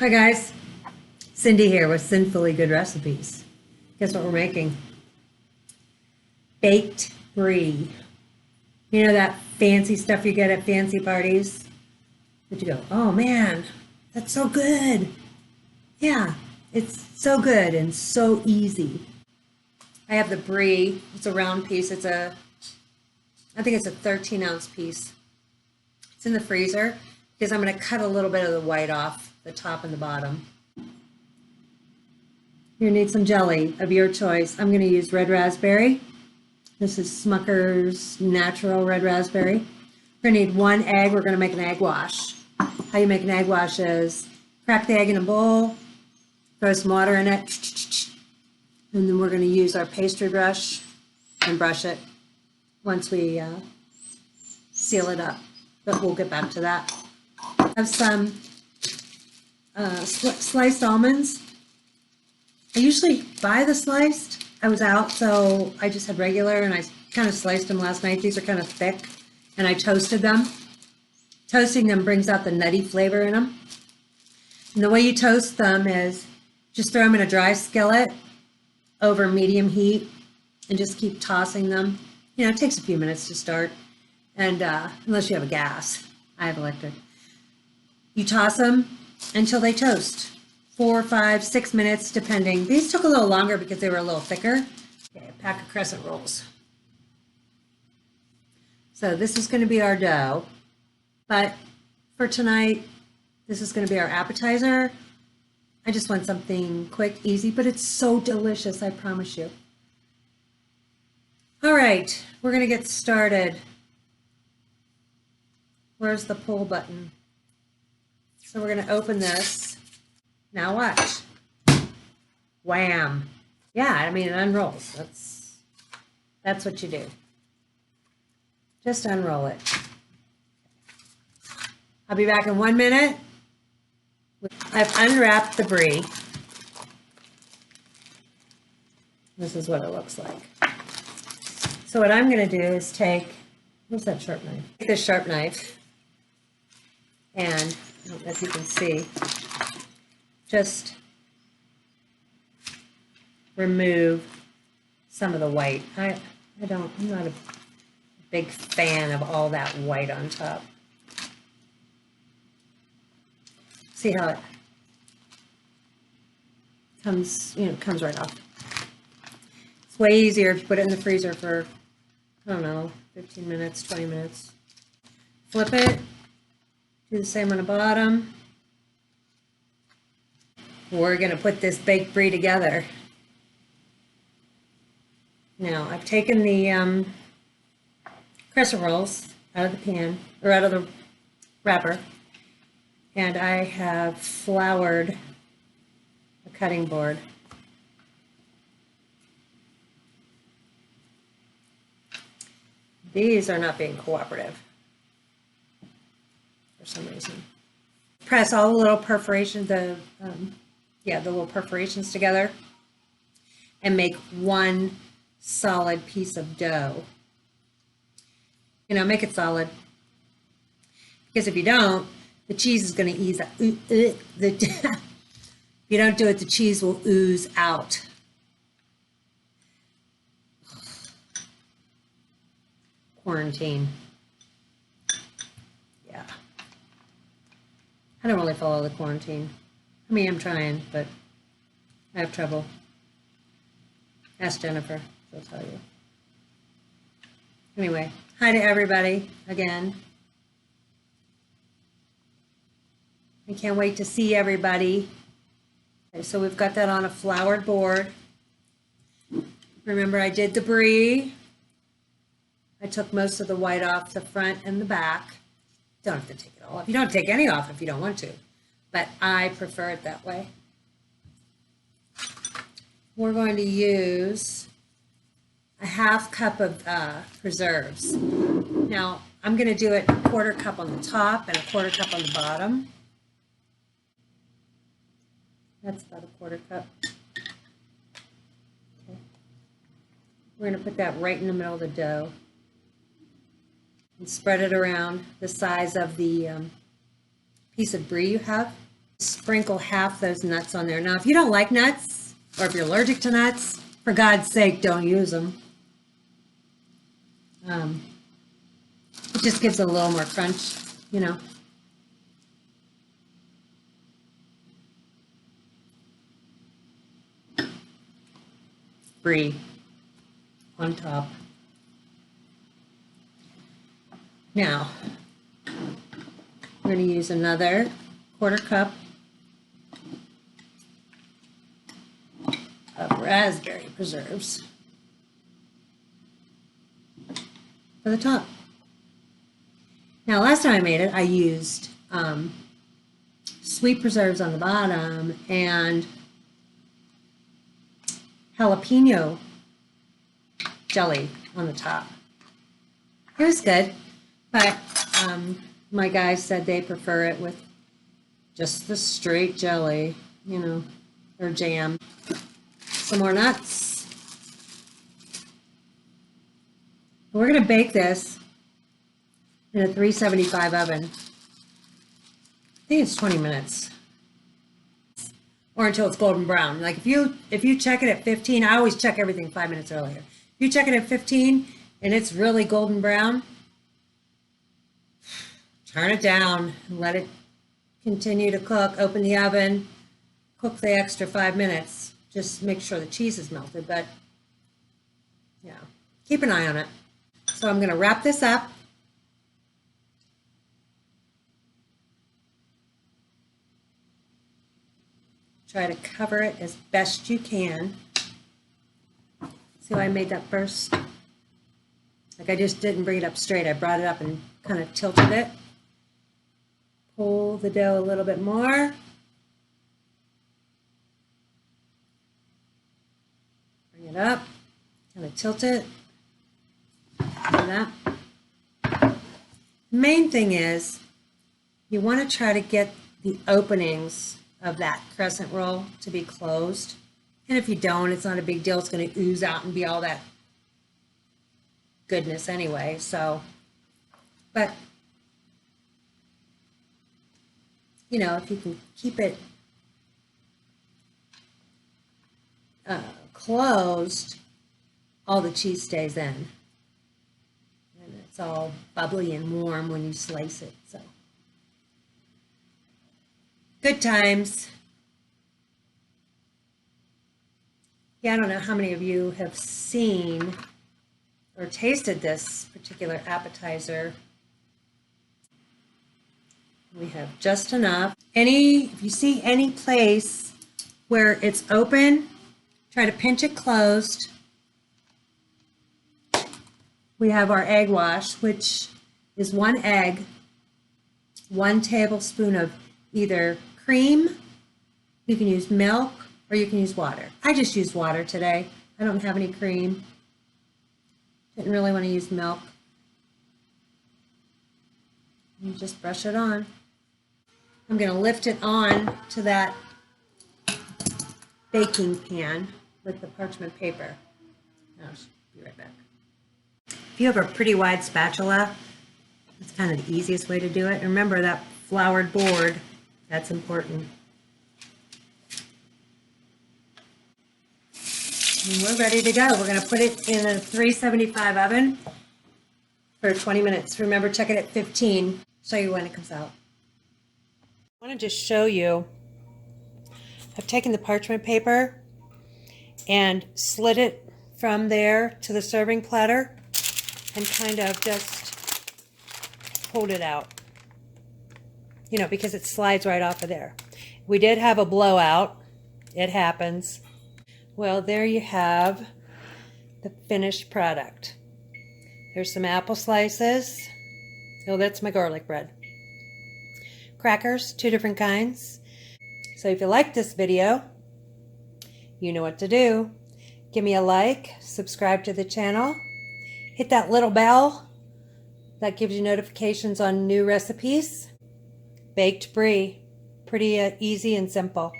Hi guys, Cindy here with Cynfully Good Recipes. Guess what we're making? Baked brie. You know that fancy stuff you get at fancy parties? That you go, oh man, that's so good. Yeah, it's so good and so easy. I have the brie. It's a round piece. I think it's a 13-ounce piece. It's in the freezer because I'm going to cut a little bit of the white off the top and the bottom. You need some jelly of your choice. I'm going to use red raspberry. This is Smucker's natural red raspberry. We're going to need 1 egg. We're going to make an egg wash. How you make an egg wash is crack the egg in a bowl, throw some water in it, and then we're going to use our pastry brush and brush it once we seal it up. But we'll get back to that. I have some sliced almonds. I usually buy the sliced. I was out, so I just had regular, and I kind of sliced them last night. These are kind of thick, and I toasted them. Toasting them brings out the nutty flavor in them. And the way you toast them is just throw them in a dry skillet over medium heat and just keep tossing them. You know, it takes a few minutes to start, and unless you have a gas. I have electric. You toss them until they toast. 4, 5, 6 minutes, depending. These took a little longer because they were a little thicker. Okay, a pack of crescent rolls. So this is going to be our dough, but for tonight, this is going to be our appetizer. I just want something quick, easy, but it's so delicious, I promise you. All right, we're going to get started. Where's the pull button? So we're going to open this. Now watch. Wham. Yeah, I mean, it unrolls. That's what you do. Just unroll it. I'll be back in 1 minute. I've unwrapped the brie. This is what it looks like. So what I'm going to do is take, where's that sharp knife? Take this sharp knife, and I don't know if you can see, just remove some of the white. I'm not a big fan of all that white on top. See how it comes, comes right off. It's way easier if you put it in the freezer for, I don't know, 15 minutes, 20 minutes. Flip it, do the same on the bottom. We're going to put this baked brie together. Now, I've taken the crescent rolls out of the pan, or out of the wrapper, and I have floured a cutting board. These are not being cooperative for some reason. Press all the little perforations, the little perforations together, and make one solid piece of dough. Make it solid, because if you don't, the cheese is going to ease out. If you don't do it, the cheese will ooze out. Quarantine. Yeah. I don't really follow the quarantine. I mean, I'm trying, but I have trouble. Ask Jennifer, she'll tell you. Anyway, hi to everybody again. I can't wait to see everybody. Okay, so we've got that on a floured board. Remember, I did the brie. I took most of the white off the front and the back. Don't have to take it all off. You don't have to take any off if you don't want to, but I prefer it that way. We're going to use a 1/2 cup of preserves. Now, I'm going to do it 1/4 cup on the top and 1/4 cup on the bottom. That's about 1/4 cup. Okay. We're going to put that right in the middle of the dough and spread it around the size of the piece of brie you have. Sprinkle half those nuts on there. Now, if you don't like nuts, or if you're allergic to nuts, for God's sake, don't use them. It just gives it a little more crunch, you know. Brie on top. Now, we're going to use another 1/4 cup of raspberry preserves for the top. Now, last time I made it, I used sweet preserves on the bottom and jalapeno jelly on the top. It was good, but my guys said they prefer it with just the straight jelly, you know, or jam. Some more nuts. We're going to bake this in a 375 oven. I think it's 20 minutes. Or until it's golden brown. Like if you check it at 15, I always check everything 5 minutes earlier. If you check it at 15 and it's really golden brown, turn it down and let it continue to cook. Open the oven, cook the extra 5 minutes. Just make sure the cheese is melted, but yeah, keep an eye on it. So I'm going to wrap this up. Try to cover it as best you can. See how I made that first? Like I just didn't bring it up straight. I brought it up and kind of tilted it. Pull the dough a little bit more. Bring it up. Kind of tilt it. Like that. The main thing is you want to try to get the openings of that crescent roll to be closed. And if you don't, it's not a big deal. It's going to ooze out and be all that goodness anyway. So, but, you know, if you can keep it closed, all the cheese stays in. And it's all bubbly and warm when you slice it. So. Good times. Yeah, I don't know how many of you have seen or tasted this particular appetizer. We have just enough. If you see any place where it's open, try to pinch it closed. We have our egg wash, which is 1 egg, 1 tablespoon of either cream, you can use milk, or you can use water. I just used water today. I don't have any cream. Didn't really want to use milk. You just brush it on. I'm going to lift it on to that baking pan with the parchment paper. I'll be right back. If you have a pretty wide spatula, that's kind of the easiest way to do it. And remember that floured board. That's important. And we're ready to go. We're going to put it in a 375 oven for 20 minutes. Remember, check it at 15. Show you when it comes out. I want to just show you. I've taken the parchment paper and slid it from there to the serving platter and kind of just pulled it out. You know, because it slides right off of there. We did have a blowout. It happens. Well, there you have the finished product. There's some apple slices. Oh, that's my garlic bread. Crackers, 2 different kinds. So if you like this video, you know what to do. Give me a like, subscribe to the channel, hit that little bell that gives you notifications on new recipes. Baked Brie. Pretty easy and simple.